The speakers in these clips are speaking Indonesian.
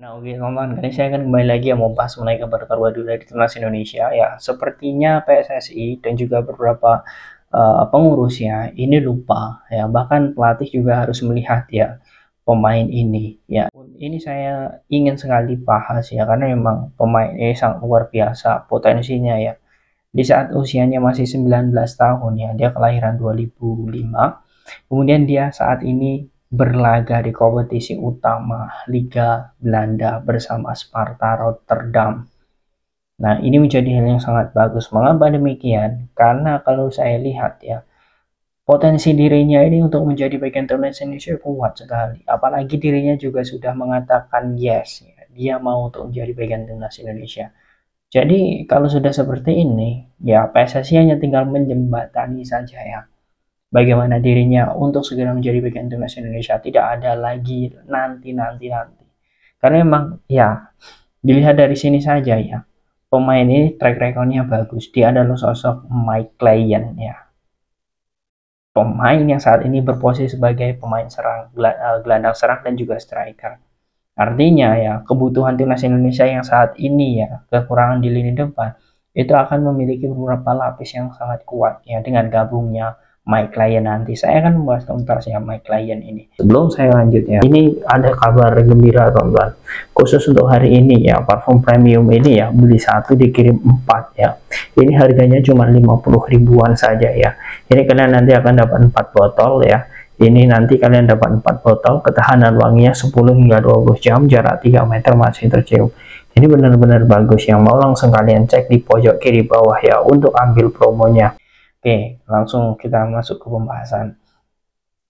Nah, oke teman-teman, kali saya akan kembali lagi ya mau bahas mengenai kabar terbaru dari timnas Indonesia ya. Sepertinya PSSI dan juga beberapa pengurusnya ini lupa ya, bahkan pelatih juga harus melihat ya pemain ini ya. Ini saya ingin sekali bahas ya karena memang pemain ini sangat luar biasa potensinya ya. Di saat usianya masih 19 tahun ya, dia kelahiran 2005. Kemudian dia saat ini berlaga di kompetisi utama Liga Belanda bersama Sparta Rotterdam. Nah, ini menjadi hal yang sangat bagus. Mengapa demikian? Karena kalau saya lihat ya, potensi dirinya ini untuk menjadi bagian timnas Indonesia kuat sekali. Apalagi dirinya juga sudah mengatakan yes, ya, dia mau untuk menjadi bagian timnas Indonesia. Jadi kalau sudah seperti ini, ya PSSI hanya tinggal menjembatani saja ya bagaimana dirinya untuk segera menjadi bagian timnas Indonesia. Tidak ada lagi nanti. Karena memang ya dilihat dari sini saja ya, pemain ini track recordnya bagus. Dia adalah sosok Mike Lyon ya, pemain yang saat ini berposisi sebagai pemain serang, gelandang serang dan juga striker. Artinya ya, kebutuhan timnas Indonesia yang saat ini ya, kekurangan di lini depan, itu akan memiliki beberapa lapis yang sangat kuat ya dengan gabungnya Mike Lyon nanti. Saya akan membahas tuntas ya Mike Lyon ini. Sebelum saya lanjut ya, ini ada kabar gembira teman-teman. Khusus untuk hari ini ya, parfum premium ini ya, beli satu dikirim 4 ya. Ini harganya cuma 50 ribuan saja ya. Ini kalian nanti akan dapat 4 botol ya. Ini nanti kalian dapat 4 botol, ketahanan wanginya 10 hingga 20 jam, jarak 3 meter masih tercium. Ini benar-benar bagus, yang mau langsung kalian cek di pojok kiri bawah ya untuk ambil promonya. Oke, langsung kita masuk ke pembahasan.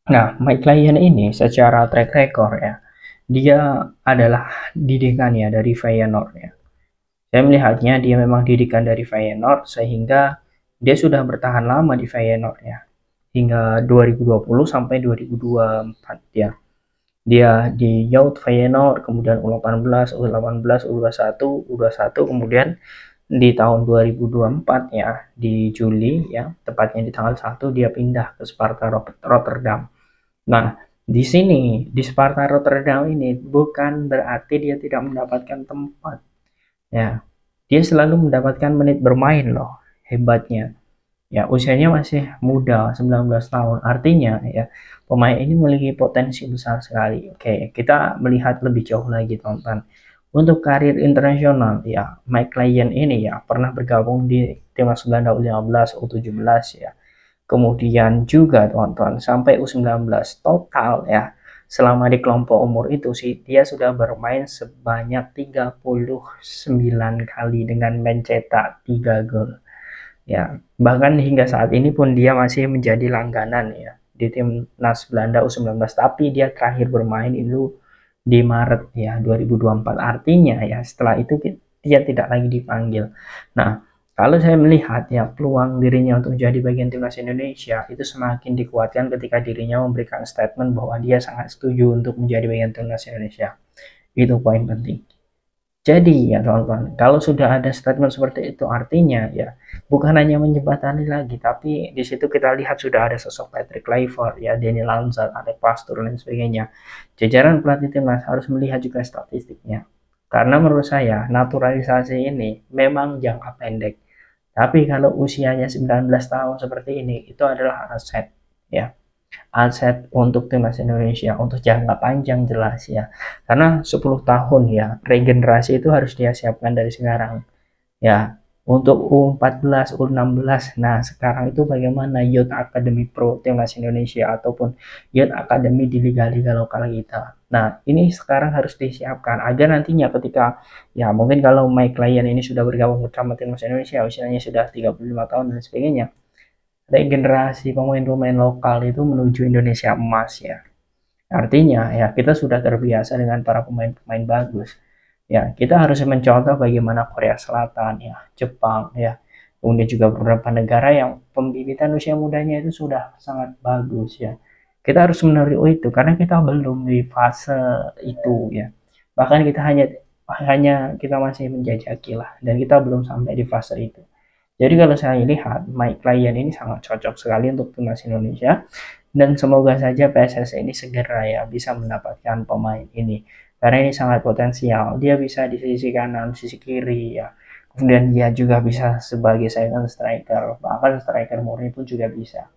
Nah, Mike Lyon ini secara track record ya, dia adalah didikan ya dari Feyenoord ya. Saya melihatnya dia memang didikan dari Feyenoord sehingga dia sudah bertahan lama di Feyenoord ya hingga 2020 sampai 2024 ya. Dia di Youth Feyenoord, kemudian U18, U18, U21, U21, kemudian di tahun 2024 ya, di Juli ya, tepatnya di tanggal 1 dia pindah ke Sparta Rotterdam. Nah, di sini di Sparta Rotterdam ini bukan berarti dia tidak mendapatkan tempat. Ya, dia selalu mendapatkan menit bermain loh, hebatnya. Ya, usianya masih muda, 19 tahun. Artinya ya, pemain ini memiliki potensi besar sekali. Oke, kita melihat lebih jauh lagi, teman-teman. Untuk karir internasional, ya, Mike Lyon ini ya pernah bergabung di timnas Belanda U15, U17 ya. Kemudian juga, teman-teman, sampai U19 total ya. Selama di kelompok umur itu sih dia sudah bermain sebanyak 39 kali dengan mencetak 3 gol. Ya, bahkan hingga saat ini pun dia masih menjadi langganan ya di timnas Belanda U19, tapi dia terakhir bermain itu di Maret ya 2024. Artinya ya setelah itu dia tidak lagi dipanggil. Nah, kalau saya melihat ya peluang dirinya untuk menjadi bagian timnas Indonesia itu semakin dikuatkan ketika dirinya memberikan statement bahwa dia sangat setuju untuk menjadi bagian timnas Indonesia. Itu poin penting. Jadi ya teman-teman, kalau sudah ada statement seperti itu artinya ya bukan hanya menjembatani lagi, tapi di situ kita lihat sudah ada sosok Patrick Kluivert, ya Daniel Lanzar, Alec Pastur dan sebagainya. Jajaran pelatih timnas harus melihat juga statistiknya. Karena menurut saya naturalisasi ini memang jangka pendek. Tapi kalau usianya 19 tahun seperti ini itu adalah aset ya, aset untuk timnas Indonesia untuk jangka panjang jelas ya. Karena 10 tahun ya regenerasi itu harus dia siapkan dari sekarang. Ya, untuk U14, U16. Nah, sekarang itu bagaimana Youth Academy Pro timnas Indonesia ataupun Youth Academy di liga-liga lokal kita. Nah, ini sekarang harus disiapkan agar nantinya ketika ya mungkin kalau Mike Lyon ini sudah bergabung bersama timnas Indonesia usianya sudah 35 tahun dan sebagainya, regenerasi pemain-pemain lokal itu menuju Indonesia emas ya. Artinya ya kita sudah terbiasa dengan para pemain-pemain bagus. Ya, kita harus mencontoh bagaimana Korea Selatan ya, Jepang ya. Kemudian juga beberapa negara yang pembibitan usia mudanya itu sudah sangat bagus ya. Kita harus meniru itu karena kita belum di fase itu ya. Bahkan kita hanya kita masih menjajaki lah dan kita belum sampai di fase itu. Jadi kalau saya lihat Mike Lyon ini sangat cocok sekali untuk timnas Indonesia dan semoga saja PSSI ini segera ya bisa mendapatkan pemain ini. karena ini sangat potensial. Dia bisa di sisi kanan, sisi kiri ya. Kemudian dia juga bisa sebagai silent striker, bahkan striker murni pun juga bisa.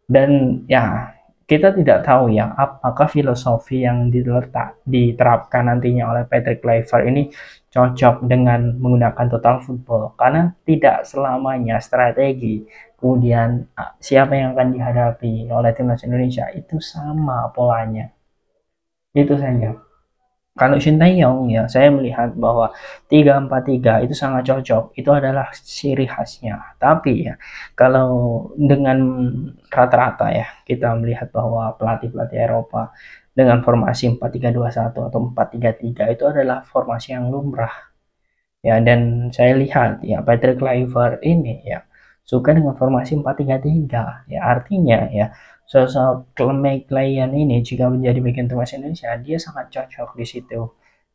Dan ya kita tidak tahu ya apakah filosofi yang diterapkan nantinya oleh Patrick Kluivert ini cocok dengan menggunakan total football, karena tidak selamanya strategi kemudian siapa yang akan dihadapi oleh timnas Indonesia itu sama polanya. Itu saja. Kalau Sintayong ya saya melihat bahwa 3-4-3 itu sangat cocok. Itu adalah ciri khasnya. Tapi ya kalau dengan rata-rata ya kita melihat bahwa pelatih-pelatih Eropa dengan formasi 4-3-2-1 atau 4-3-3 itu adalah formasi yang lumrah. Ya, dan saya lihat ya Patrick Kluivert ini ya suka dengan formasi 4-3-3. Ya, artinya ya sosok Mike Lyon ini jika menjadi bagian timnas Indonesia, dia sangat cocok di situ.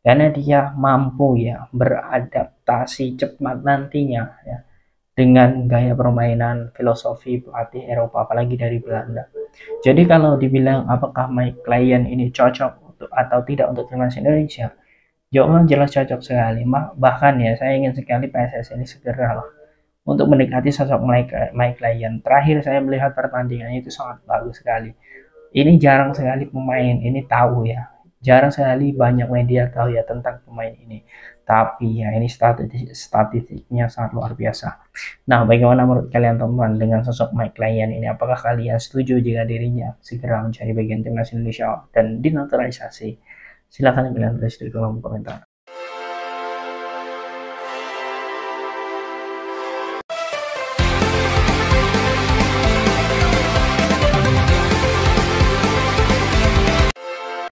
Karena dia mampu ya beradaptasi cepat nantinya ya dengan gaya permainan filosofi pelatih Eropa apalagi dari Belanda. Jadi kalau dibilang apakah Mike Lyon ini cocok untuk atau tidak untuk timnas Indonesia, jawaban jelas cocok sekali. Bahkan ya saya ingin sekali PSSI ini segera lah untuk mendekati sosok Mike Lyon. Terakhir saya melihat pertandingannya itu sangat bagus sekali. Ini jarang sekali pemain ini tahu ya. Jarang sekali banyak media tahu ya tentang pemain ini. Tapi ya ini statistiknya sangat luar biasa. Nah, bagaimana menurut kalian teman dengan sosok Mike Lyon ini? Apakah kalian setuju jika dirinya segera menjadi bagian timnas Indonesia dan dinaturalisasi? Silahkan kalian tulis di kolom komentar.